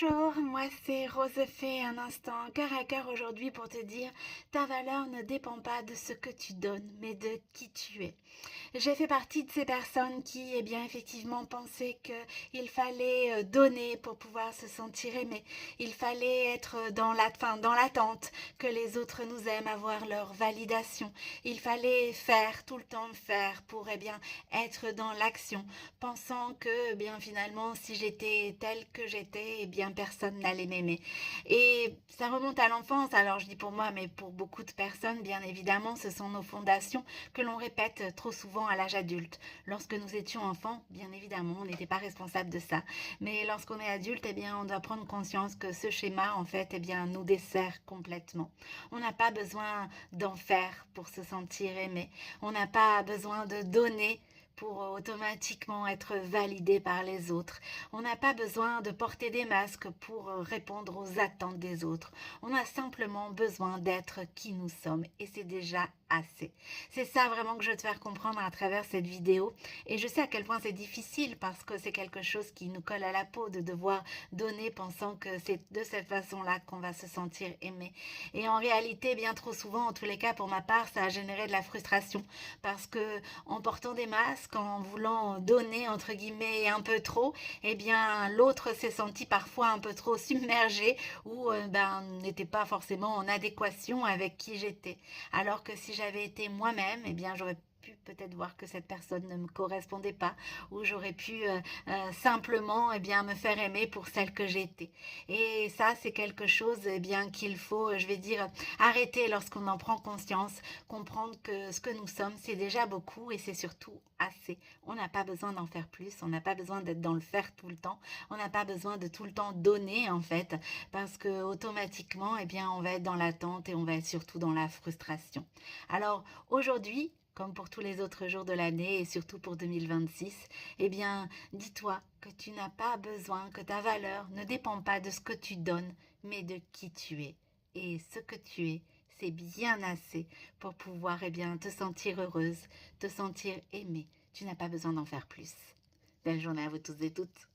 Bonjour, moi c'est Rosefée, un instant cœur à cœur aujourd'hui pour te dire ta valeur ne dépend pas de ce que tu donnes, mais de qui tu es. J'ai fait partie de ces personnes qui, eh bien, effectivement, pensaient qu'il fallait donner pour pouvoir se sentir aimé. Il fallait être dans l'attente que les autres nous aiment, avoir leur validation. Il fallait faire, tout le temps faire pour, eh bien, être dans l'action, pensant que, eh bien, finalement, si j'étais telle que j'étais, eh bien, personne n'allait m'aimer. Et ça remonte à l'enfance, alors je dis pour moi, mais pour beaucoup de personnes, bien évidemment, ce sont nos fondations que l'on répète trop souvent à l'âge adulte. Lorsque nous étions enfants, bien évidemment, on n'était pas responsable de ça. Mais lorsqu'on est adulte, eh bien, on doit prendre conscience que ce schéma, en fait, eh bien, nous dessert complètement. On n'a pas besoin d'en faire pour se sentir aimé. On n'a pas besoin de donner pour automatiquement être validé par les autres. On n'a pas besoin de porter des masques pour répondre aux attentes des autres. On a simplement besoin d'être qui nous sommes et c'est déjà assez. C'est ça vraiment que je veux te faire comprendre à travers cette vidéo et je sais à quel point c'est difficile parce que c'est quelque chose qui nous colle à la peau de devoir donner pensant que c'est de cette façon-là qu'on va se sentir aimé. Et en réalité, bien trop souvent, en tous les cas pour ma part, ça a généré de la frustration parce que en portant des masques, en voulant donner entre guillemets un peu trop, eh bien l'autre s'est senti parfois un peu trop submergé ou n'était pas forcément en adéquation avec qui j'étais. Alors que si j'avais été moi-même, eh bien j'aurais pu peut-être voir que cette personne ne me correspondait pas ou j'aurais pu simplement eh bien me faire aimer pour celle que j'étais. Et ça c'est quelque chose eh bien qu'il faut je vais dire arrêter lorsqu'on en prend conscience, comprendre que ce que nous sommes c'est déjà beaucoup et c'est surtout assez. On n'a pas besoin d'en faire plus, on n'a pas besoin d'être dans le faire tout le temps, on n'a pas besoin de tout le temps donner en fait parce que automatiquement eh bien on va être dans l'attente et on va être surtout dans la frustration. Alors aujourd'hui, comme pour tous les autres jours de l'année et surtout pour 2026, eh bien, dis-toi que tu n'as pas besoin, que ta valeur ne dépend pas de ce que tu donnes, mais de qui tu es. Et ce que tu es, c'est bien assez pour pouvoir, eh bien, te sentir heureuse, te sentir aimée. Tu n'as pas besoin d'en faire plus. Belle journée à vous tous et toutes.